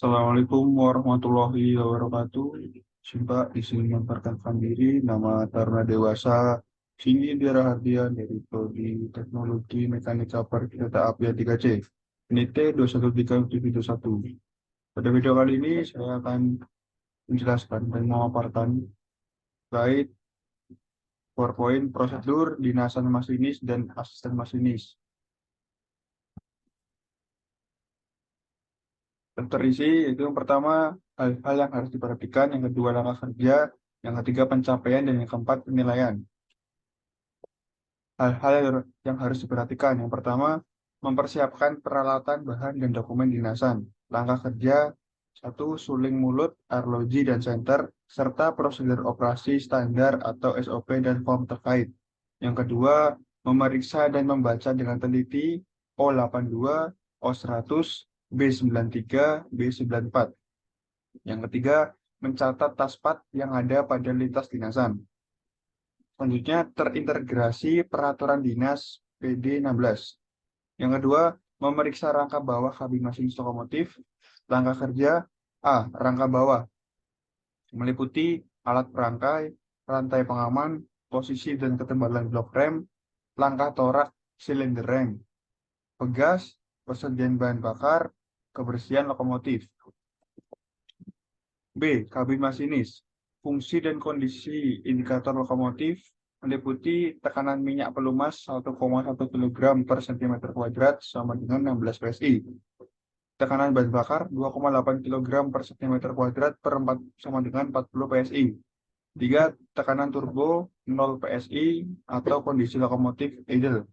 Assalamualaikum warahmatullahi wabarakatuh. Simpa di sini memperkenalkan diri, nama Taruna Dewasa, sini Indira Hardian dari Prodi Teknologi Mekanika Perkereta Apian 3C, NIT 21371. Pada video kali ini saya akan menjelaskan dan memaparkan terkait PowerPoint prosedur dinasan masinis dan asisten masinis. Terisi itu yang pertama hal-hal yang harus diperhatikan, yang kedua langkah kerja, yang ketiga pencapaian, dan yang keempat penilaian. Hal-hal yang harus diperhatikan, yang pertama mempersiapkan peralatan bahan dan dokumen dinasan. Langkah kerja satu, suling mulut, arloji dan senter, serta prosedur operasi standar atau SOP dan form terkait. Yang kedua, memeriksa dan membaca dengan teliti O82, O100, B93, B94. Yang ketiga, mencatat taspat yang ada pada lintas dinasan. Selanjutnya, terintegrasi peraturan dinas PD 16. Yang kedua, memeriksa rangka bawah kabin masinis lokomotif. Langkah kerja A. Rangka bawah meliputi alat perangkai, rantai pengaman, posisi dan ketebalan blok rem, langkah torak silinder rem, pegas, persediaan bahan bakar, kebersihan lokomotif. B. Kabin masinis. Fungsi dan kondisi indikator lokomotif meliputi tekanan minyak pelumas 1,1 kg per cm kuadrat sama dengan 16 PSI. Tekanan bahan bakar 2,8 kg per cm kuadrat per 4 sama dengan 40 PSI. 3. Tekanan turbo 0 PSI atau kondisi lokomotif idle.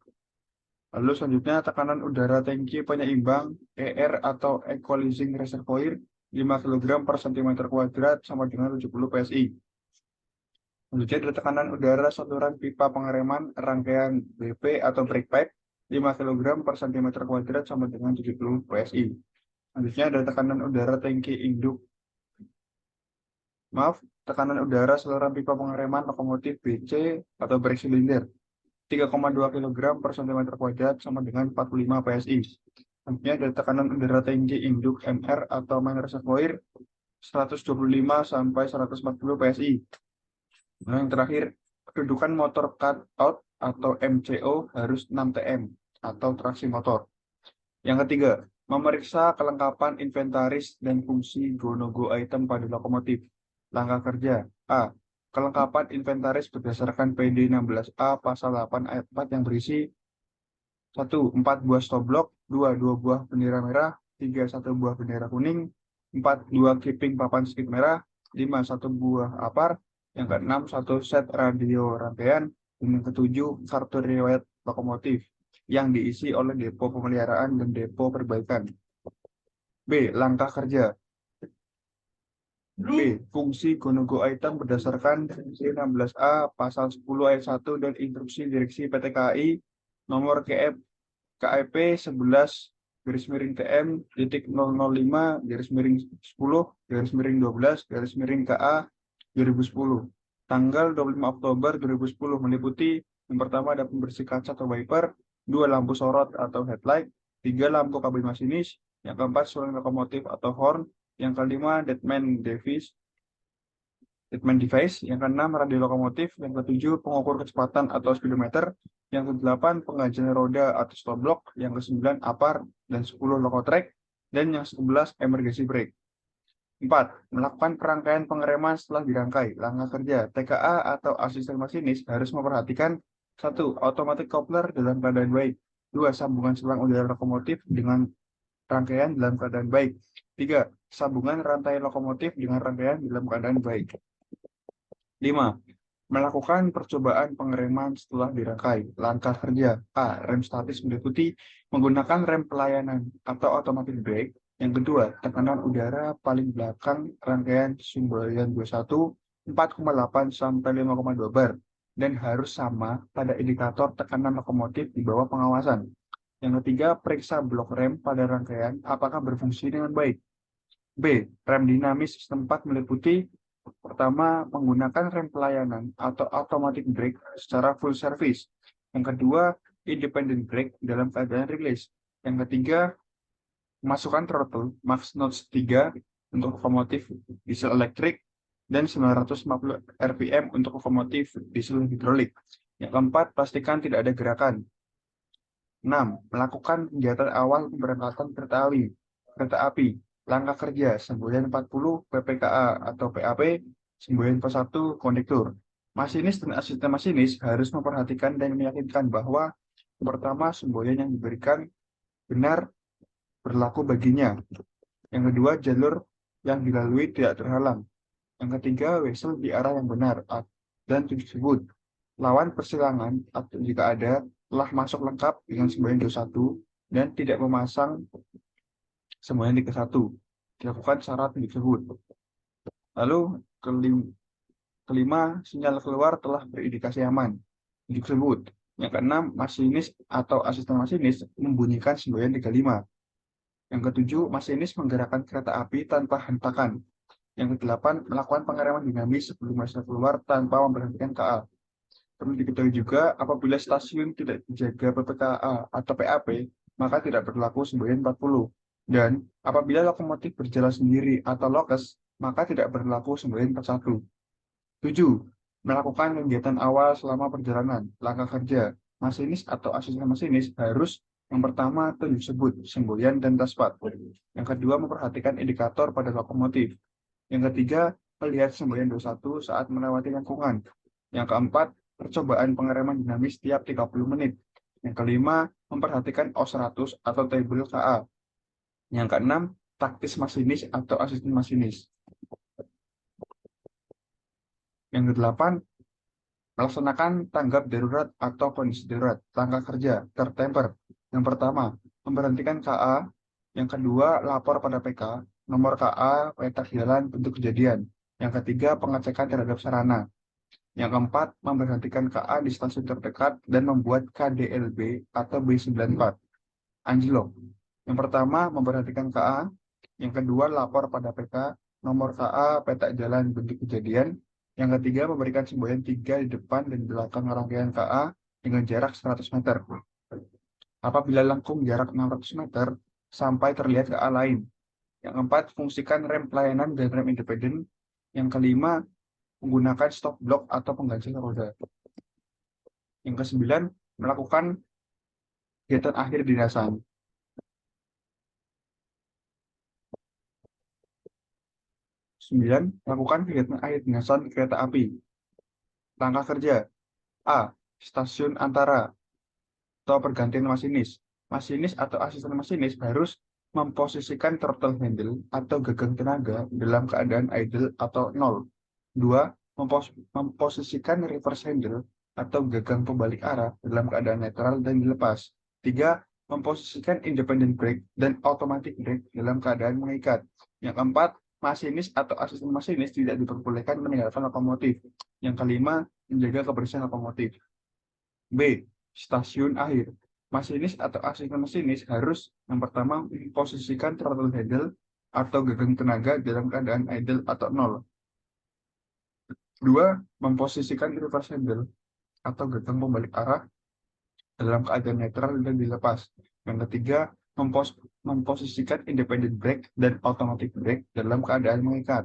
Lalu selanjutnya tekanan udara tangki penyeimbang ER atau equalizing reservoir 5 kg per cm kuadrat sama dengan 70 PSI. Selanjutnya ada tekanan udara saluran pipa pengereman rangkaian BP atau brake pipe 5 kg per cm kuadrat sama dengan 70 PSI. Selanjutnya ada tekanan udara tangki induk. Tekanan udara saluran pipa pengereman lokomotif BC atau brake cylinder 3,2 kg per cm kuadrat sama dengan 45 PSI. Selanjutnya ada tekanan udara tangki induk MR atau main reservoir 125 sampai 140 PSI. Nah, yang terakhir, kedudukan motor cut out atau MCO harus 6 TM atau traksi motor. Yang ketiga, memeriksa kelengkapan inventaris dan fungsi go-no-go item pada lokomotif. Langkah kerja A. Kelengkapan inventaris berdasarkan PD 16A pasal 8 ayat 4 yang berisi 1. 4 buah stop block, 2. 2 buah bendera merah, 3. 1 buah bendera kuning, 4. 2 keeping papan skit merah, 5. 1 buah apar, yang keenam 1 set radio rangkaian, dan yang ketujuh kartu riwayat lokomotif yang diisi oleh depo pemeliharaan dan depo perbaikan. B. Langkah kerja. B. Fungsi go-no-go item berdasarkan fungsi 16A pasal 10 ayat 1 dan instruksi direksi PT KAI nomor KEP 11 garis miring TM titik 005 garis miring 10 garis miring 12 garis miring KA 2010 tanggal 25 Oktober 2010 meliputi yang pertama ada pembersih kaca atau wiper, 2 lampu sorot atau headlight, 3 lampu kabin masinis, yang keempat suling lokomotif atau horn, yang kelima deadman device, yang keenam radio lokomotif, yang ketujuh pengukur kecepatan atau speedometer, yang kedelapan penggantian roda atau stop block, yang kesembilan apar dan 10 lokotrek, dan yang 11 emergency brake. 4. Melakukan perangkaian pengereman setelah dirangkai. Langkah kerja TKA atau asisten masinis harus memperhatikan 1. Automatic coupler dalam keadaan baik. 2. Sambungan selang udara lokomotif dengan rangkaian dalam keadaan baik. 3. Sambungan rantai lokomotif dengan rangkaian dalam keadaan baik. 5. Melakukan percobaan pengereman setelah dirangkai. Langkah kerja A. Rem statis meliputi menggunakan rem pelayanan atau automatic brake. Yang kedua, tekanan udara paling belakang rangkaian Sumbayan 21 4,8 sampai 5,2 bar dan harus sama pada indikator tekanan lokomotif di bawah pengawasan. Yang ketiga, periksa blok rem pada rangkaian apakah berfungsi dengan baik. B. Rem dinamis setempat meliputi pertama, menggunakan rem pelayanan atau automatic brake secara full service. Yang kedua, independent brake dalam keadaan release. Yang ketiga, Masukkan throttle max notch 3 untuk lokomotif diesel elektrik dan 950 rpm untuk lokomotif diesel hidrolik. Yang keempat, pastikan tidak ada gerakan. 6. Melakukan kegiatan awal pemberangkatan kereta api. Langkah kerja semboyan 40 PPKA atau PAP, semboyan 1 kondektur. Masinis dan asisten masinis harus memperhatikan dan meyakinkan bahwa pertama, semboyan yang diberikan benar berlaku baginya. Yang kedua, jalur yang dilalui tidak terhalang. Yang ketiga, whistle di arah yang benar dan tersebut. Lawan persilangan atau jika ada telah masuk lengkap dengan semboyan 21 dan tidak memasang semboyan 31. Dilakukan syarat tersebut. Lalu kelima, sinyal keluar telah berindikasi aman. Disebut. Yang keenam, masinis atau asisten masinis membunyikan semboyan 35. Yang ketujuh, masinis menggerakkan kereta api tanpa hentakan. Yang kedelapan, melakukan pengereman dinamis sebelum masa keluar tanpa memberhentikan KA. Perlu diketahui juga, apabila stasiun tidak dijaga PPKA atau PAP, maka tidak berlaku semboyan 40. Dan apabila lokomotif berjalan sendiri atau lokes, maka tidak berlaku semboyan 41. 7. Melakukan kegiatan awal selama perjalanan. Langkah kerja. Masinis atau asisten masinis harus yang pertama tersebut semboyan dan taspat. Yang kedua, memperhatikan indikator pada lokomotif. Yang ketiga, melihat semboyan 21 saat melewati lengkungan. Yang keempat, percobaan pengereman dinamis tiap 30 menit. Yang kelima, memperhatikan O100 atau tabel KA. Yang keenam, taktis masinis atau asisten masinis. Yang kedelapan, melaksanakan tanggap darurat atau kondisi darurat. Langkah kerja tertemper. Yang pertama, memberhentikan KA. Yang kedua, lapor pada PK. Nomor KA, peta jalan, bentuk kejadian. Yang ketiga, pengecekan terhadap sarana. Yang keempat, memberhentikan KA di stasiun terdekat dan membuat KDLB atau B94. Anjlok. Yang pertama, memberhentikan KA. Yang kedua, lapor pada PK. Nomor KA, peta jalan, bentuk kejadian. Yang ketiga, memberikan semboyan 3 di depan dan belakang rangkaian KA dengan jarak 100 meter. Apabila lengkung jarak 600 meter sampai terlihat KA lain. Yang keempat, fungsikan rem pelayanan dan rem independen. Yang kelima, menggunakan stop block atau pengganjal roda. Yang kesembilan, melakukan kegiatan akhir dinasan. 9. Melakukan kegiatan akhir dinasan kereta api. Langkah kerja. A. Stasiun antara atau pergantian masinis. Masinis atau asisten masinis harus memposisikan throttle handle atau gagang tenaga dalam keadaan idle atau nol. 2. Memposisikan reverse handle atau gagang pembalik arah dalam keadaan netral dan dilepas. 3. Memposisikan independent brake dan automatic brake dalam keadaan mengikat. Yang keempat, masinis atau asisten masinis tidak diperbolehkan meninggalkan lokomotif. Yang kelima, menjaga kebersihan lokomotif. B. Stasiun akhir. Masinis atau asisten masinis harus yang pertama memposisikan throttle handle atau gagang tenaga dalam keadaan idle atau nol. 2. Memposisikan reverse handle atau gagang pembalik arah dalam keadaan netral dan dilepas. Yang ketiga, memposisikan independent brake dan automatic brake dalam keadaan mengikat.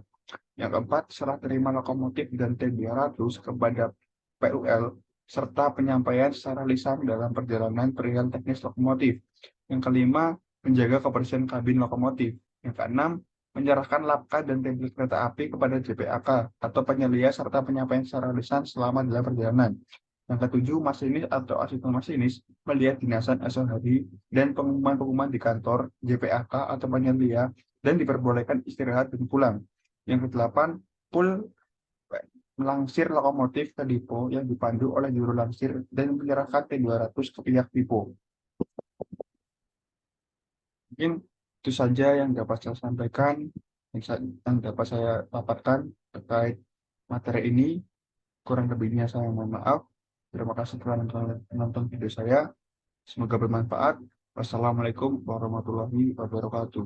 Yang keempat, serah terima lokomotif dan T200 kepada PUL serta penyampaian secara lisan dalam perjalanan perihal teknis lokomotif. Yang kelima, menjaga kebersihan kabin lokomotif. Yang keenam, menyerahkan lapka dan tabel kereta api kepada JPAK atau penyelia serta penyampaian secara lisan selama dalam perjalanan. Yang ketujuh, masinis atau asisten masinis melihat dinasan esok hari dan pengumuman-pengumuman di kantor JPAK atau penyelia dan diperbolehkan istirahat dan pulang. Yang kedelapan, pool melangsir lokomotif ke depo yang dipandu oleh juru langsir dan menyerahkan T200 ke pihak depo. Mungkin itu saja yang dapat saya sampaikan, yang dapat saya paparkan terkait materi ini. Kurang lebihnya saya mohon maaf. Terima kasih telah menonton video saya. Semoga bermanfaat. Wassalamualaikum warahmatullahi wabarakatuh.